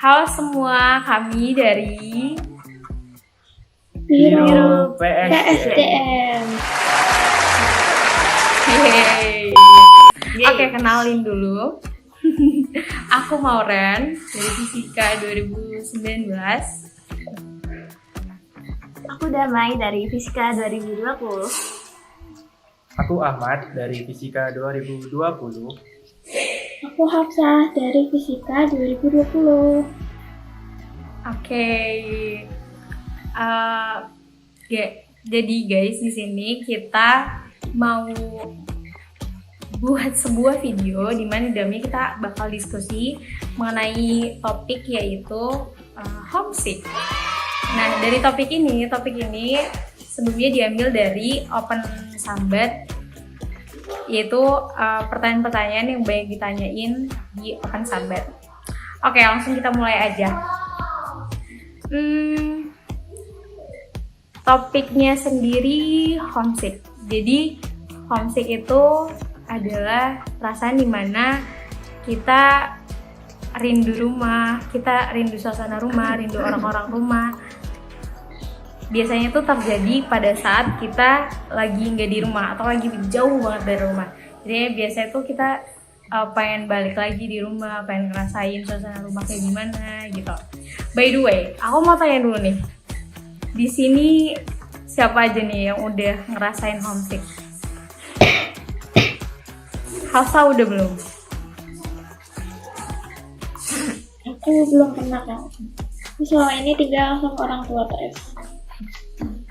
Halo semua, kami dari Biro PSDM. PSDM. Yeay. Oke, kenalin dulu. Aku Mauren dari Fisika 2019. Aku Damai dari Fisika 2020. Aku Ahmad dari Fisika 2020. Aku Hafsah dari Fisika 2020. Oke. Jadi guys, di sini kita mau buat sebuah video di mana di dalamnya kita bakal diskusi mengenai topik yaitu homesick. Nah, dari topik ini sebelumnya diambil dari Open Sambat, yaitu pertanyaan-pertanyaan yang banyak ditanyain di Open Sambat. Oke, langsung kita mulai aja. Topiknya sendiri homesick. Jadi homesick itu adalah perasaan dimana kita rindu rumah, kita rindu suasana rumah, rindu orang-orang rumah. Biasanya itu terjadi pada saat kita lagi nggak di rumah atau lagi jauh banget dari rumah. Jadi biasanya itu kita pengen balik lagi di rumah, pengen ngerasain suasana rumah kayak gimana gitu. By the way, aku mau tanya dulu nih. Di sini siapa aja nih yang udah ngerasain homesick? Hafsa udah belum? Aku belum pernah kan. Selama ini tinggal sama orang tua terus.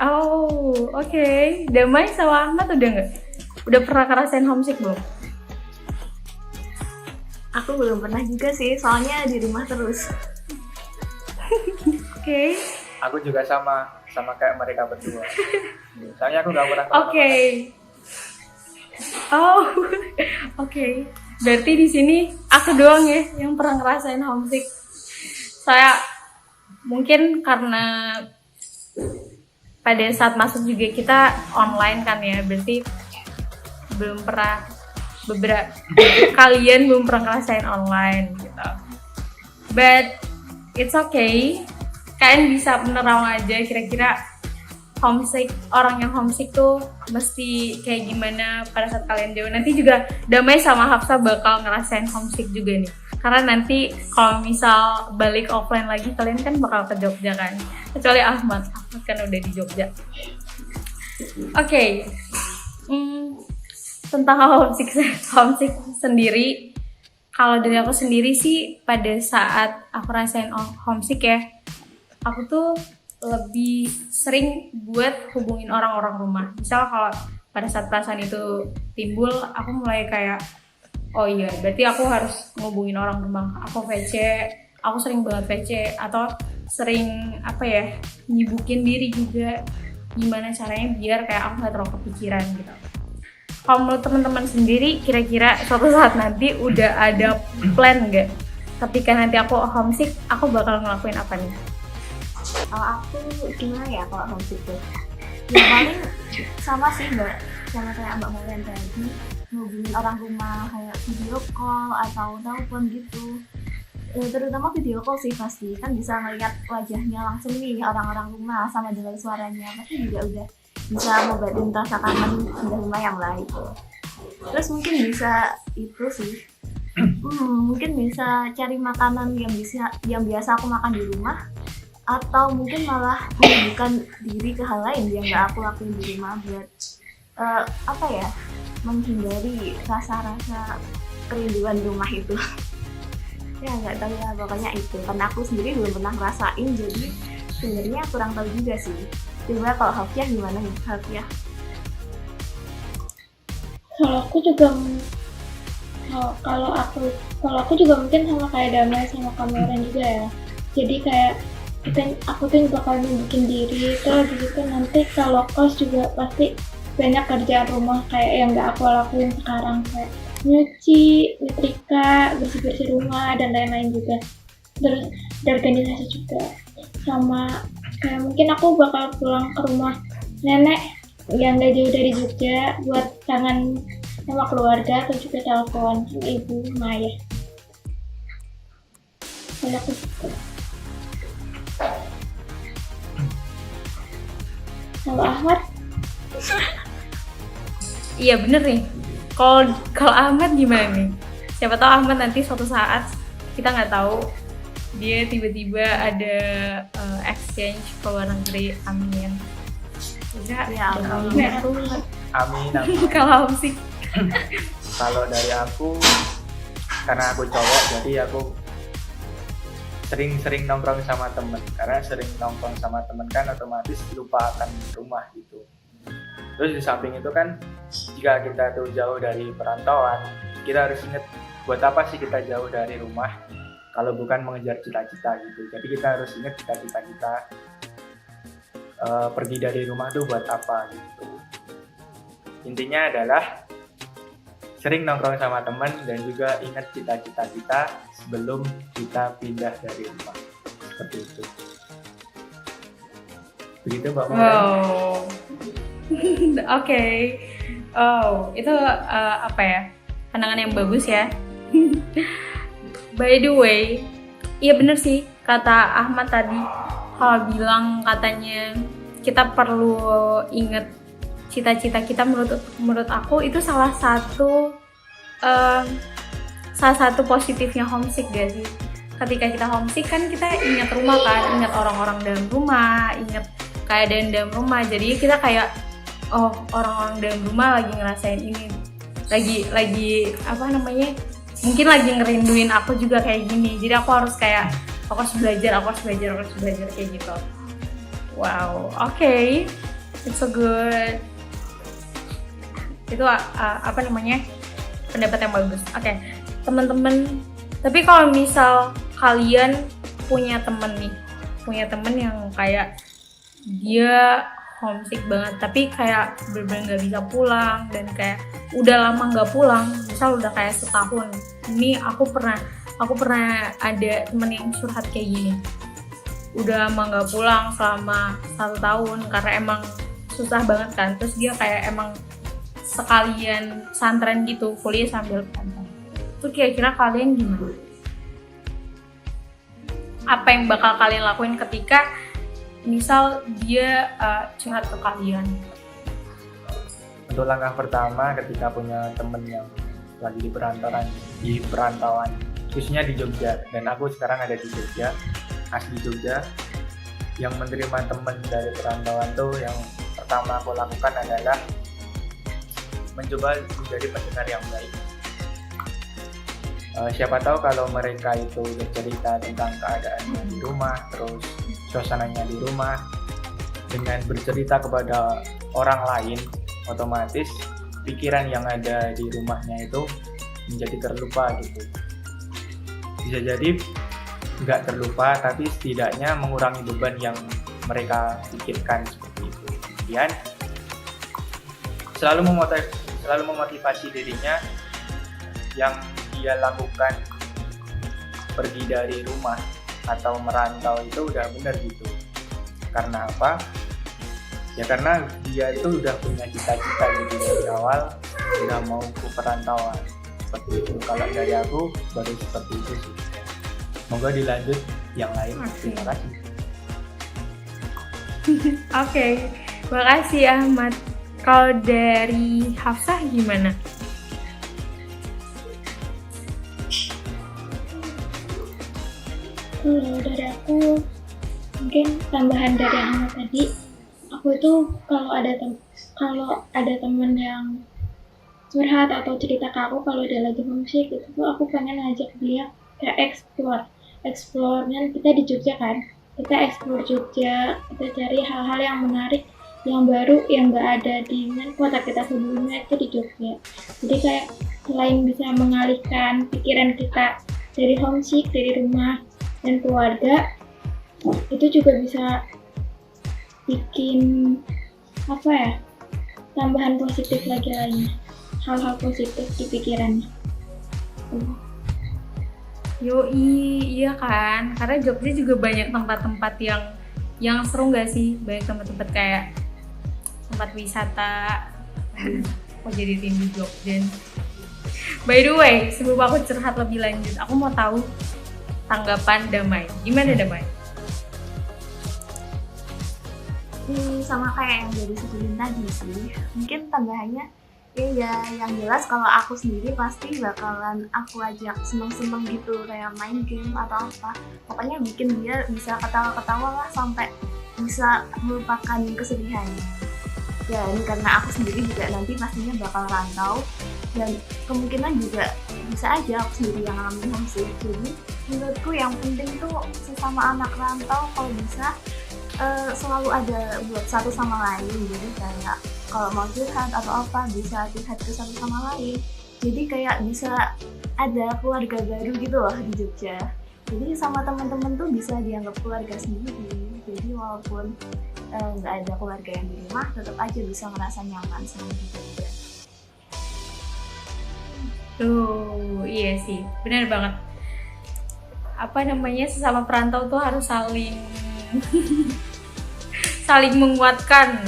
Oh, oke. Damai sama Ahmad udah nggak? Udah pernah ngerasain homesick belum? Aku belum pernah juga sih, soalnya di rumah terus. Oke. Aku juga sama kayak mereka berdua. Soalnya aku nggak pernah. Oke. Oh, oke. Berarti di sini aku doang ya yang pernah ngerasain homesick. Saya mungkin karena pada saat masuk juga kita online kan ya, berarti belum pernah, beberapa kalian belum pernah ngerasain online gitu. But it's okay. Kalian bisa menerawang aja kira-kira homesick, orang yang homesick tuh mesti kayak gimana pada saat kalian jauh. Nanti juga Damai sama Hafsa bakal ngerasain homesick juga nih. Karena nanti kalau misal balik offline lagi, kalian kan bakal ke Jogja kan. Kecuali Ahmad kan udah di Jogja. Oke. Tentang homesick sendiri, kalau dari aku sendiri sih pada saat aku rasain homesick ya, aku tuh lebih sering buat hubungin orang-orang rumah. Misal kalau pada saat perasaan itu timbul, aku mulai kayak, oh iya, berarti aku harus ngubungin orang rumah. Aku VC, aku sering banget VC, atau sering nyibukin diri juga. Gimana caranya biar kayak aku nggak terlalu kepikiran gitu. Kalau menurut teman-teman sendiri, kira-kira suatu saat nanti udah ada plan nggak? Ketika nanti aku homesick, aku bakal ngelakuin apa nih? Kalau aku gimana ya kalau homesick tuh? Ya paling sama sih Mbak, sama kayak Mbak Mauren tadi, ngubungin orang rumah kayak video call atau telepon gitu. Terutama video call sih pasti, kan bisa ngeliat wajahnya langsung nih orang-orang rumah sama dengar suaranya, pasti juga udah bisa ngobatin rasa kangen di rumah yang lain. Terus mungkin bisa itu sih, mungkin bisa cari makanan yang biasa aku makan di rumah, atau mungkin malah menyibukkan diri ke hal lain yang nggak aku lakuin di rumah buat menghindari rasa-rasa kerinduan rumah itu. Ya nggak tahu ya, pokoknya itu karena aku sendiri belum pernah ngerasain, jadi sebenarnya kurang tahu juga sih. Coba kalau Hafiyah gimana nih Hafiyah? Kalau aku juga mungkin sama kayak Damai sama Kamerain juga ya. Jadi kayak aku tuh bakal nunjukin diri, terus gitu nanti kalau kos juga pasti banyak kerjaan rumah kayak yang nggak aku lakuin sekarang, kayak nyuci, nyetrika, bersih-bersih rumah dan lain-lain juga. Terus organisasi juga, sama kayak mungkin aku bakal pulang ke rumah nenek yang nggak jauh dari Jogja buat kangen sama keluarga, atau juga telepon ibu Maya. Kalau aku gitu. Kalau Ahmad, Iya bener nih. Kalau Ahmad gimana nih? Siapa tahu Ahmad nanti suatu saat kita nggak tahu dia tiba-tiba ada exchange ke luar negeri. Amin. Ya, amin. Amin, amin. Kalau sih Kalau dari aku, karena aku cowok, jadi aku sering nongkrong sama temen. Karena sering nongkrong sama temen kan otomatis lupa akan rumah gitu. Terus di samping itu kan, jika kita tuh jauh dari perantauan, kita harus ingat buat apa sih kita jauh dari rumah kalau bukan mengejar cita-cita gitu. Jadi kita harus ingat cita-cita kita, pergi dari rumah tuh buat apa gitu. Intinya adalah sering nongkrong sama teman dan juga ingat cita-cita kita sebelum kita pindah dari rumah. Seperti itu. Begitu Mbak Maulana. wow. Oke. Oh, itu apa ya? Pandangan yang bagus ya. By the way, iya bener sih kata Ahmad tadi. Kalau bilang katanya kita perlu ingat cita-cita kita, menurut aku itu salah satu positifnya homesick gak sih? Ketika kita homesick kan kita ingat rumah kan, ingat orang-orang dalam rumah, ingat keadaan dalam rumah. Jadi kita kayak oh orang-orang dalam rumah lagi ngerasain ini, lagi apa namanya? Mungkin lagi ngerinduin aku juga kayak gini. Jadi aku harus belajar kayak gitu. Wow, okay. It's so good. Itu apa namanya? Pendapat yang bagus. Oke, teman-teman. Tapi kalau misal kalian punya temen yang kayak dia homesick banget, tapi kayak bener-bener nggak bisa pulang dan kayak udah lama nggak pulang, misal udah kayak setahun. Ini aku pernah ada temen yang curhat kayak gini. Udah lama nggak pulang selama 1 tahun karena emang susah banget kan. Terus dia kayak emang sekalian pesantren gitu, kuliah sambil pesantren. Itu kira-kira kalian gimana? Apa yang bakal kalian lakuin ketika misal dia curhat ke kalian? Untuk langkah pertama ketika punya temen yang lagi di perantauan, khususnya di Jogja, dan aku sekarang ada di Jogja, asli Jogja, yang menerima temen dari perantauan tuh yang pertama aku lakukan adalah mencoba menjadi pendengar yang baik. Siapa tahu kalau mereka itu bercerita tentang keadaannya di rumah, terus suasananya di rumah, dengan bercerita kepada orang lain, otomatis pikiran yang ada di rumahnya itu menjadi terlupa gitu. Bisa jadi nggak terlupa, tapi setidaknya mengurangi beban yang mereka pikirkan seperti itu. Kemudian selalu memotivasi dirinya yang dia lakukan pergi dari rumah atau merantau itu udah benar gitu. Karena apa? Ya karena dia itu udah punya cita-cita gitu dari awal, udah mau ke perantauan seperti itu. Kalau dari aku baru seperti itu sih. Semoga dilanjut yang lain. Terima kasih. Oke, makasih Ahmad. Kalau dari Hafsah gimana? Kalau dari aku, mungkin tambahan dari yang Ahmad tadi, aku itu kalau ada teman yang curhat atau cerita ke aku kalau dia lagi homesick, itu tuh aku pengen ngajak dia kayak explore. Dan kita di Jogja kan, kita explore Jogja, kita cari hal-hal yang menarik, yang baru, yang nggak ada di kota kita sebelumnya itu di Jogja. Jadi kayak selain bisa mengalihkan pikiran kita dari homesick, dari rumah dan keluarga, itu juga bisa bikin tambahan positif lagi lainnya, hal-hal positif di pikirannya. Yoi, iya kan? Karena Jogja juga banyak tempat-tempat yang seru nggak sih? Banyak tempat-tempat kayak tempat wisata. Kok jadi tim di Jogja? By the way, sebelum aku curhat lebih lanjut, aku mau tahu tanggapan Damai. Gimana Damai? Sama kayak yang dari sebutin tadi sih. Mungkin tambahannya ya yang jelas kalau aku sendiri pasti bakalan aku ajak seneng-seneng gitu, kayak main game atau apa. Pokoknya bikin dia bisa ketawa-ketawa lah sampai bisa melupakan kesedihannya. Ya ini karena aku sendiri juga nanti pastinya bakal rantau dan kemungkinan juga bisa aja aku sendiri yang ngalamin homesick. Jadi menurutku yang penting tuh sesama anak rantau kalau bisa selalu ada buat satu sama lain. Jadi kayak kalau mau curhat atau apa bisa curhat ke satu sama lain. Jadi kayak bisa ada keluarga baru gitu loh di Jogja. Jadi sama teman-teman tuh bisa dianggap keluarga sendiri. Jadi walaupun nggak ada keluarga yang di rumah, tetap aja bisa ngerasa nyaman sama di Jogja. Tuh, iya sih, benar banget. Apa namanya, sesama perantau tuh harus saling saling menguatkan.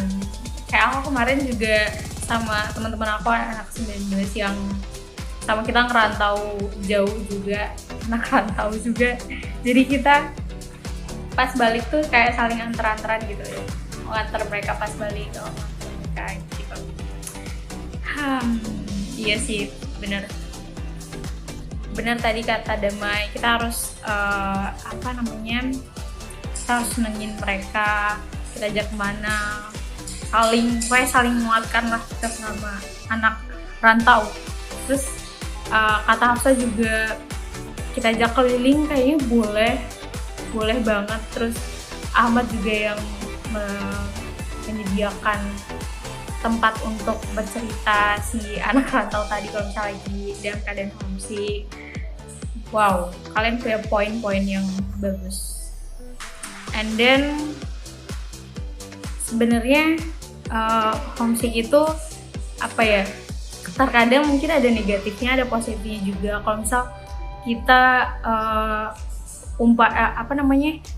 Kayak aku kemarin juga sama teman-teman aku anak 19 yang sama kita ngerantau jauh juga, anak rantau juga. Jadi kita pas balik tuh kayak saling antar-antaran gitu ya, ngantar mereka pas balik, mereka gitu. Iya sih, bener tadi kata Damai, kita harus kita harus senengin mereka, kita ajak kemana, saling menguatkan lah kita sama anak rantau. Terus kata Hafsa juga kita ajak keliling kayaknya boleh banget. Terus Ahmad juga yang menyediakan tempat untuk bercerita si anak rantau tadi kalau misalnya lagi dalam keadaan homesick. Wow, kalian punya poin-poin yang bagus. And then sebenarnya homesick itu apa ya? Terkadang mungkin ada negatifnya, ada positifnya juga. Kalau misal kita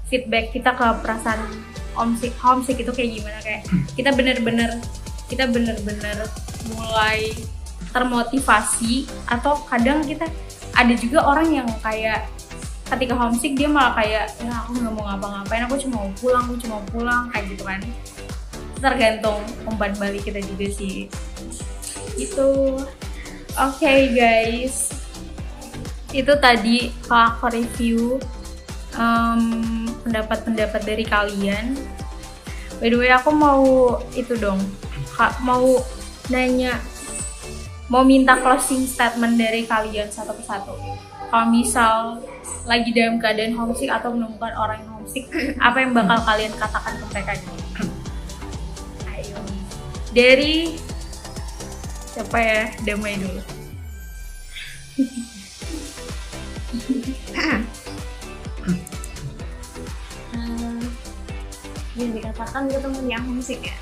feedback kita ke perasaan homesick itu kayak gimana, kayak kita bener-bener mulai termotivasi, atau kadang kita ada juga orang yang kayak ketika homesick dia malah kayak ya aku nggak mau ngapa-ngapain, aku cuma mau pulang kayak gitu kan. Tergantung umpan balik kita juga sih itu. Oke, guys, itu tadi kalau aku review pendapat dari kalian. By the way, aku mau itu dong, mau nanya, mau minta closing statement dari kalian satu persatu. Kalau misal lagi dalam keadaan homesick atau menemukan orang yang homesick, apa yang bakal kalian katakan ke mereka? Ayo, dari siapa ya? Damai dulu. Yang dikatakan ke temen yang homesick ya,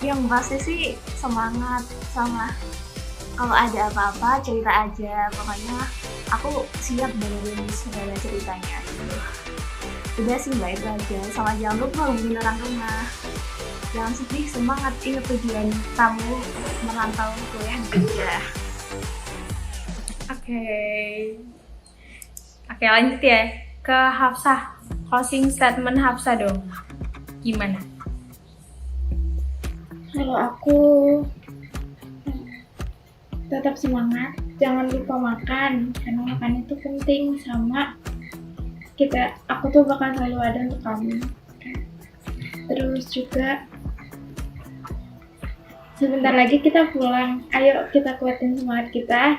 yang pasti sih semangat, sama kalau ada apa-apa cerita aja, pokoknya aku siap dengerin segala ceritanya. Udah sih, mbak, itu aja. Sama jangan lupa hubungin orang rumah, jangan sedih, semangat, ingat tujuan kamu merantau kuliah di Jogja. Oke, lanjut ya ke Hafsah. Closing statement Hafsah dong, gimana? Kalau aku tetap semangat, jangan lupa makan, karena makan itu penting. Sama aku tuh bakal selalu ada untuk kamu. Terus juga sebentar lagi kita pulang, ayo kita kuatin semangat kita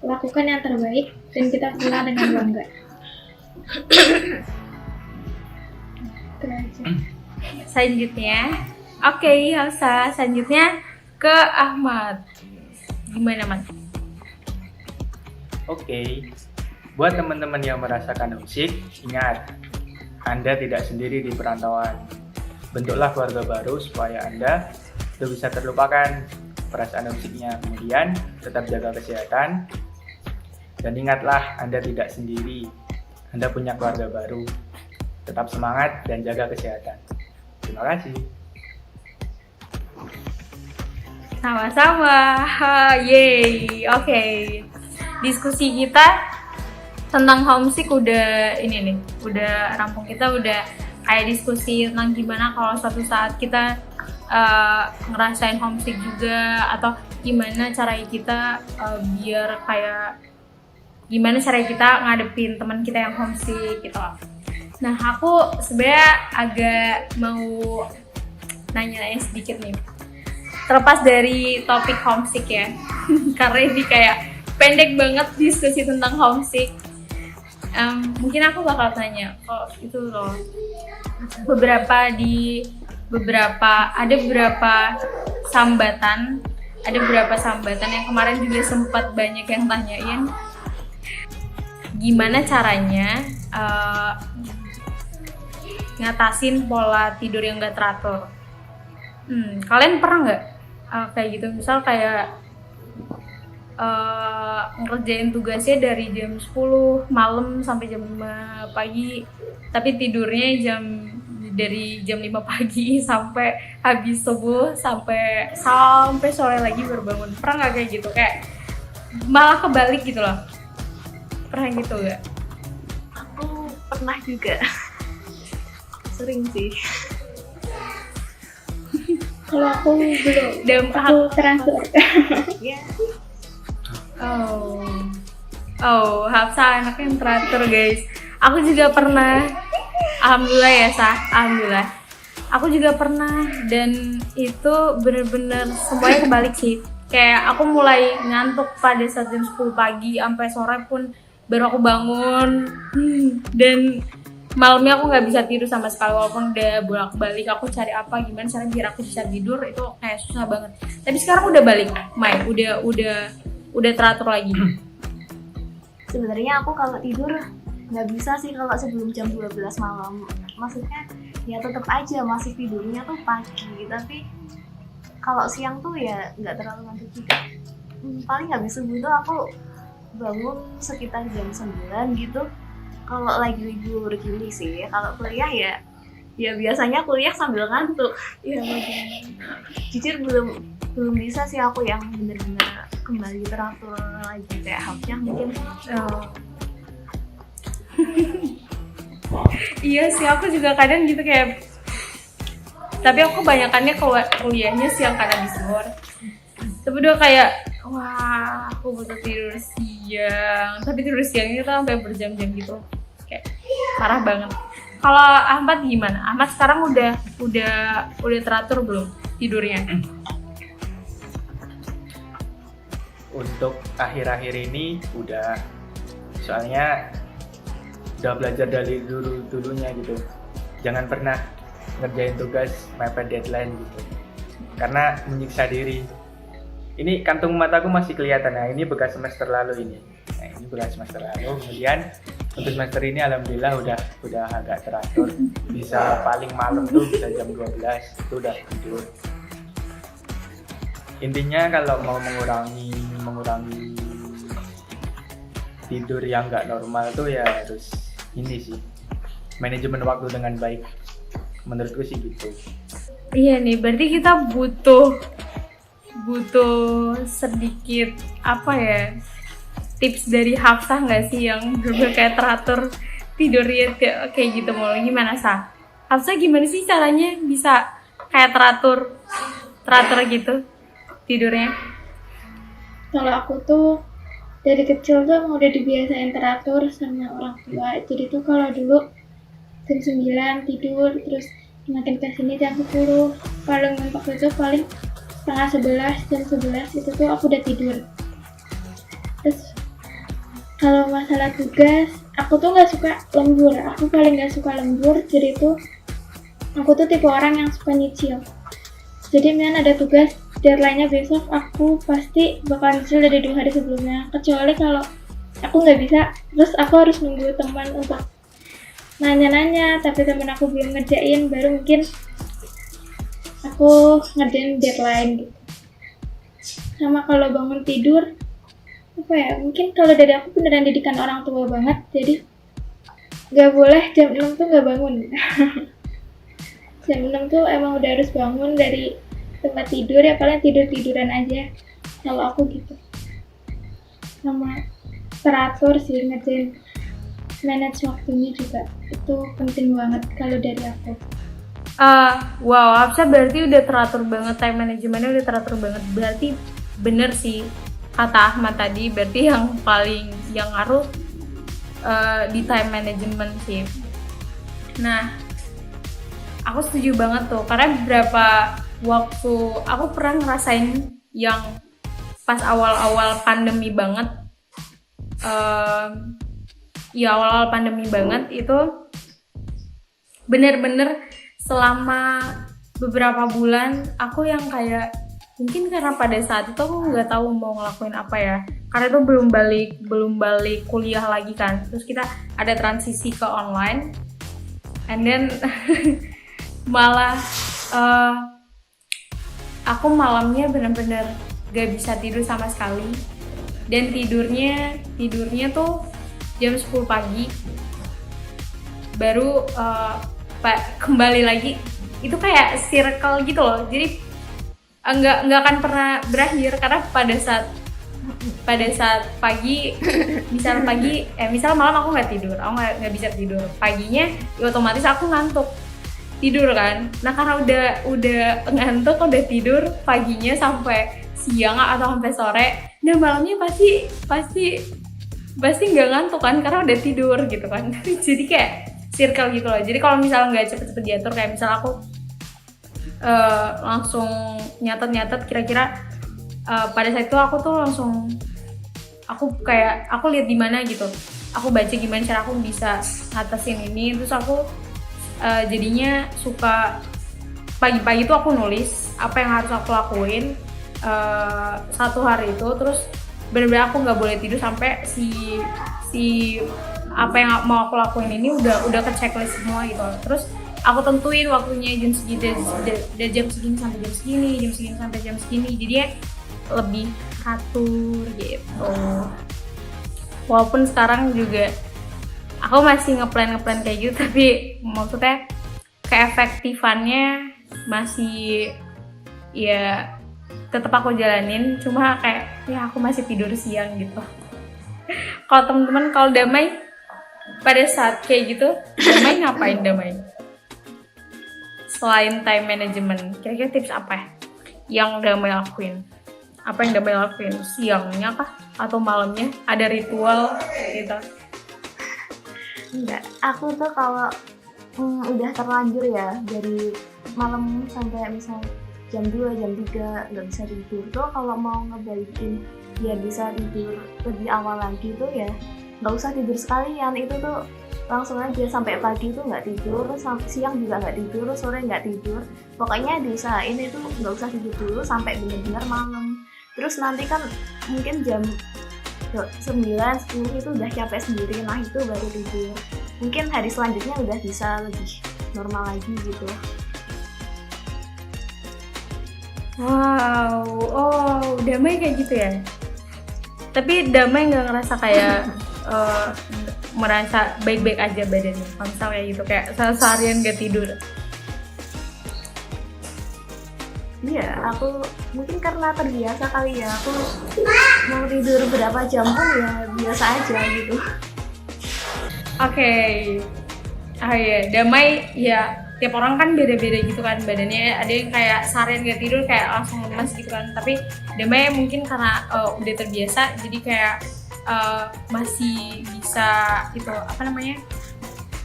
lakukan yang terbaik, dan kita pulang dengan bangga. Itu aja. Selanjutnya, oke, Hafsah, selanjutnya ke Ahmad. Gimana, Mas? Oke, buat teman-teman yang merasakan homesick, ingat, Anda tidak sendiri di perantauan. Bentuklah keluarga baru supaya Anda bisa terlupakan perasaan homesicknya. Kemudian, tetap jaga kesehatan. Dan ingatlah, Anda tidak sendiri. Anda punya keluarga baru. Tetap semangat dan jaga kesehatan. Terima kasih. Sama-sama. Yeay. Oke. Diskusi kita tentang homesick udah ini nih, udah rampung. Kita udah kayak diskusi tentang gimana kalau suatu saat kita ngerasain homesick juga, atau gimana cara kita biar kayak gimana cara kita ngadepin teman kita yang homesick gitu loh. Nah, aku sebenarnya agak mau nanya sedikit nih, terlepas dari topik homesick ya karena ini kayak pendek banget diskusi tentang homesick. Mungkin aku bakal tanya, oh itu loh, ada beberapa sambatan yang kemarin juga sempat banyak yang tanyain gimana caranya ngatasin pola tidur yang gak teratur. Kalian pernah nggak kayak gitu, misal kayak ngerjain tugasnya dari jam 10 malam sampai jam 5 pagi, tapi tidurnya dari jam 5 pagi sampai habis subuh, sampai sore lagi baru bangun. Pernah nggak kayak gitu, kayak malah kebalik gitu loh? Pernah gitu nggak? Aku pernah juga. Sering sih. Kalau aku belum, aku teratur. Ya. Oh, Hafsa anak yang teratur guys. Aku juga pernah. Alhamdulillah ya alhamdulillah. Aku juga pernah, dan itu bener-bener semuanya kebalik sih. Kayak aku mulai ngantuk pada saat jam 10 pagi, sampai sore pun baru aku bangun. Dan malamnya aku nggak bisa tidur sama sekali, walaupun udah bolak-balik aku cari gimana cara biar aku bisa tidur, itu kayak susah banget. Tapi sekarang udah balik, udah teratur lagi. Sebenarnya aku kalau tidur nggak bisa sih kalau sebelum jam 12 malam. Maksudnya ya tetap aja masih tidurnya tuh pagi, tapi kalau siang tuh ya nggak terlalu ngantuk juga. Paling habis subuh tuh aku bangun sekitar jam 9 gitu. Kalau lagi libur gini sih, kalau kuliah ya biasanya kuliah sambil ngantuk. Ya jujur belum bisa sih aku yang bener-bener kembali teratur lagi kayak Hafsah mungkin. Iya sih, aku juga kadang gitu kayak, tapi aku kebanyakannya kuliahnya siang karena habis zuhur. Tapi udah kayak, wah aku butuh tidur siang, tapi tidur siangnya tuh sampai berjam-jam gitu, kayak parah banget. Kalau Ahmad gimana? Ahmad sekarang udah teratur belum tidurnya? Untuk akhir-akhir ini udah, soalnya udah belajar dari dulunya gitu. Jangan pernah ngerjain tugas mepet deadline gitu, karena menyiksa diri. Ini kantung mataku masih kelihatan, nah ini bekas semester lalu ini. Nah ini bekas semester lalu. Kemudian untuk semester ini alhamdulillah udah agak teratur. Bisa paling malam tuh bisa jam 12 itu udah tidur. Intinya kalau mau mengurangi tidur yang nggak normal tuh ya harus ini sih, manajemen waktu dengan baik. Menurutku sih gitu. Iya nih, berarti kita butuh sedikit tips dari Hafsah nggak sih yang bener kayak teratur tidurnya kayak gitu mau gimana Sah? Hafsah gimana sih caranya bisa kayak teratur gitu tidurnya? Kalau aku tuh dari kecil tuh emang udah dibiasain teratur sama orang tua. Jadi tuh kalau dulu jam 9 tidur, terus makin kesini jam 10, paling mentok itu paling setengah 11, jam 11 itu tuh aku udah tidur. Terus kalau masalah tugas, aku tuh nggak suka lembur. Aku paling nggak suka lembur. Jadi tuh aku tuh tipe orang yang suka nyicil. Jadi misalnya ada tugas, deadline-nya besok, aku pasti bakal nyicil dari 2 hari sebelumnya. Kecuali kalau aku nggak bisa, terus aku harus nunggu teman untuk nanya-nanya, tapi teman aku belum ngerjain, baru mungkin aku ngerjain deadline gitu. Sama kalau bangun tidur, mungkin kalau dari aku beneran didikan orang tua banget, jadi nggak boleh jam 6 tuh nggak bangun. Jam 6 tuh emang udah harus bangun dari tempat tidur, ya paling tiduran aja kalau aku gitu. Sama teratur sih, ngerjain manage waktunya juga itu penting banget kalau dari aku. Wow, Hafsa berarti udah teratur banget, time manajemennya udah teratur banget. Berarti bener sih kata Ahmad tadi, berarti yang paling yang ngaruh di time management sih. Nah, aku setuju banget tuh, karena beberapa waktu aku pernah ngerasain yang pas awal-awal pandemi banget, awal-awal pandemi banget itu bener-bener selama beberapa bulan aku yang kayak mungkin karena pada saat itu aku nggak tahu mau ngelakuin apa ya, karena itu belum balik kuliah lagi kan, terus kita ada transisi ke online, and then malah aku malamnya bener-bener gak bisa tidur sama sekali, dan tidurnya tuh jam 10 pagi baru kembali lagi. Itu kayak circle gitu loh, jadi nggak akan pernah berakhir, karena pada saat pagi misal malam aku nggak tidur, aku nggak bisa tidur, paginya ya otomatis aku ngantuk tidur kan. Nah karena udah ngantuk, udah tidur paginya sampai siang atau sampai sore, nah malamnya pasti nggak ngantuk kan, karena udah tidur gitu kan. Jadi kayak circle gitu loh. Jadi kalau misalnya nggak cepet-cepet diatur, kayak misal aku langsung nyatet kira-kira pada saat itu aku tuh langsung aku lihat di mana gitu, aku baca gimana cara aku bisa ngatasin ini, terus aku jadinya suka pagi-pagi tuh aku nulis apa yang harus aku lakuin satu hari itu, terus benar-benar aku nggak boleh tidur sampai si apa yang mau aku lakuin ini udah ke checklist semua gitu. Terus aku tentuin waktunya jam segini, dari jam segini sampai jam segini, jam segini sampai jam segini, jadi ya lebih atur gitu. Walaupun sekarang juga aku masih ngeplan kayak gitu, tapi maksudnya keefektifannya masih ya tetap aku jalanin, cuma kayak ya aku masih tidur siang gitu. Kalau teman-teman, kalau Damai pada saat kayak gitu, Damai ngapain Damai? Selain time management, kira-kira tips apa yang Damai lakuin? Apa yang Damai lakuin? Siangnya kah? Atau malamnya? Ada ritual gitu? Enggak, aku tuh kalau udah terlanjur ya dari malam sampai misal jam 2, jam 3 nggak bisa tidur tuh, kalau mau ngebalikin biar bisa tidur lebih awal lagi tuh ya nggak usah tidur sekalian, itu tuh langsung aja sampai pagi tuh nggak tidur, sampai siang juga nggak tidur, sore nggak tidur, pokoknya diusahain itu nggak usah tidur dulu sampai benar-benar malam. Terus nanti kan mungkin jam 9-10 itu udah capek sendiri, nah itu baru tidur. Mungkin hari selanjutnya udah bisa lebih normal lagi gitu. Wow, oh Damai kayak gitu ya? Tapi Damai nggak ngerasa kayak merasa baik-baik aja badannya, kalau misal kayak gitu, kayak seharian gak tidur? Iya, aku mungkin karena terbiasa kali ya, aku mau tidur berapa jam pun ya biasa aja gitu. Oke. Oh iya, Damai ya tiap orang kan beda-beda gitu kan badannya, ada yang kayak seharian gak tidur kayak langsung lemas gitu kan, tapi Damai mungkin karena udah terbiasa, jadi kayak masih bisa itu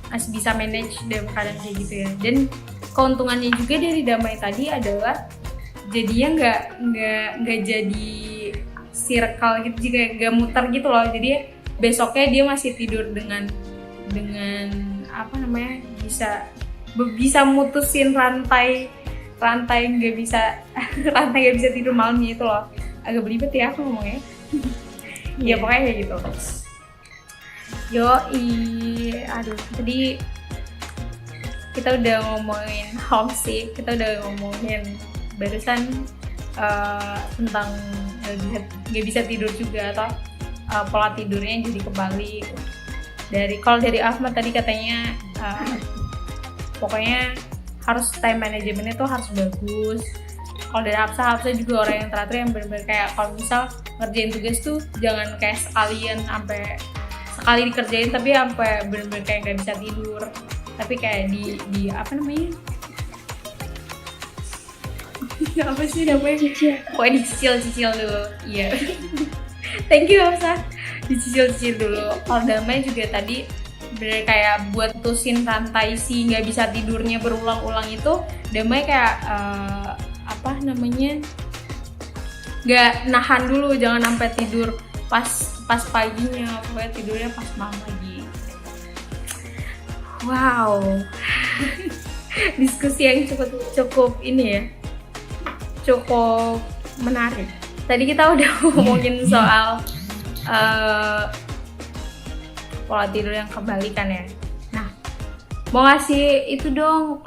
masih bisa manage dalam keadaan kayak gitu ya. Dan keuntungannya juga dari Damai tadi adalah jadinya nggak jadi circle gitu, juga nggak muter gitu loh, jadi besoknya dia masih tidur dengan bisa mutusin rantai nggak bisa tidur malamnya itu loh. Agak belibet ya aku ngomongnya. Ya pokoknya kayak gitu. Aduh, tadi kita udah ngomongin homesick, kita udah ngomongin barusan tentang nggak bisa tidur juga, atau pola tidurnya jadi kebalik. Kalau dari Ahmad tadi katanya pokoknya harus time manajemennya tuh harus bagus. Kalau dari Hafsa juga orang yang teratur, yang benar-benar kayak kalau misal ngerjain tugas tuh jangan kayak sekalian sampai sekali dikerjain tapi sampai bener-bener kayak nggak bisa tidur, tapi kayak di apa namanya apa sih namanya, pokoknya dicicil dulu. Iya. Thank you Hafsah, dicicil dulu. Kalau Damai juga tadi bener kayak buat putusin rantai si nggak bisa tidurnya berulang-ulang itu, Damai kayak apa namanya, nggak nahan dulu, jangan sampai tidur pas paginya, pokoknya tidurnya pas malam lagi. Wow. Diskusi yang cukup ini ya, cukup menarik. Tadi kita udah ngomongin soal pola tidur yang kebalikan ya. Nah, mau ngasih itu dong,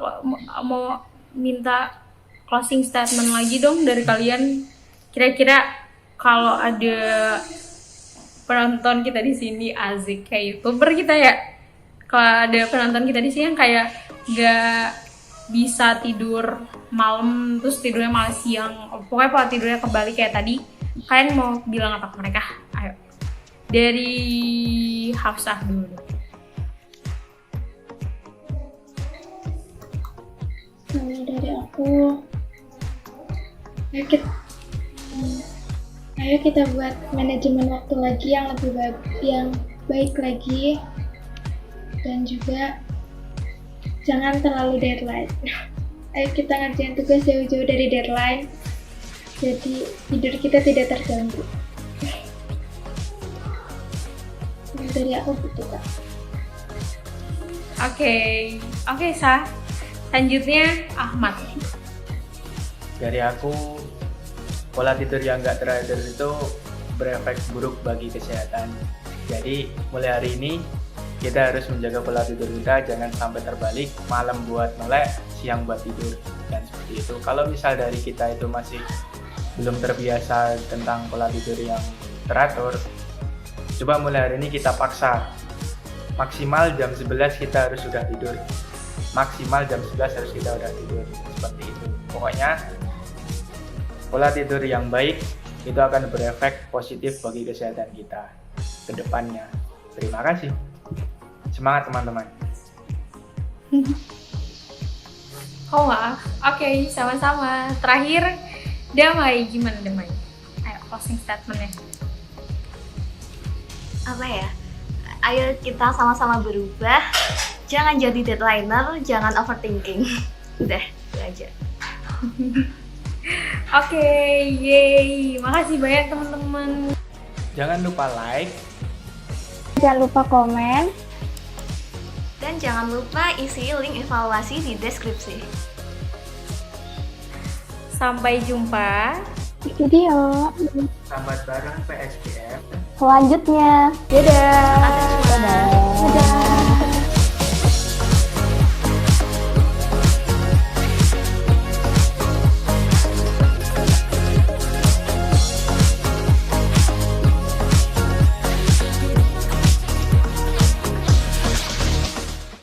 mau minta closing statement lagi dong dari kalian. Kira-kira kalau ada penonton kita di sini asik kayak YouTuber kita ya. Kalau ada penonton kita di sini yang kayak nggak bisa tidur malam, terus tidurnya malah siang, pokoknya pola tidurnya kebalik kayak tadi, kalian mau bilang apa ke mereka? Ayo, dari Hafsah dulu. Kalau dari aku, ayo kita buat manajemen waktu lagi yang lebih baik lagi, dan juga jangan terlalu deadline. Ayo kita ngerjain tugas jauh-jauh dari deadline, jadi tidur kita tidak terganggu. Dari aku gitu Kak. Oke, Sah. Selanjutnya Ahmad. Dari aku, pola tidur yang nggak teratur itu berefek buruk bagi kesehatan. Jadi mulai hari ini kita harus menjaga pola tidur kita, jangan sampai terbalik, malam buat melek, siang buat tidur, dan seperti itu. Kalau misal dari kita itu masih belum terbiasa tentang pola tidur yang teratur, coba mulai hari ini kita paksa. Maksimal jam 11 kita harus sudah tidur. Maksimal jam 11 harus kita udah tidur. Seperti itu. Pokoknya pola tidur yang baik itu akan berefek positif bagi kesehatan kita ke depannya. Terima kasih. Semangat teman-teman. Oh maaf. Oke, sama-sama. Terakhir, Damai, gimana Damai? Ayo, closing statement-nya. Apa ya? Ayo kita sama-sama berubah. Jangan jadi deadliner, jangan overthinking. Udah, itu aja. Oke, yeay. Makasih banyak teman-teman. Jangan lupa like, Jangan lupa komen. Dan jangan lupa isi link evaluasi di deskripsi. Sampai jumpa. Video sambat bareng PSBM. selanjutnya. Dadah. Dadah semua. Dadah.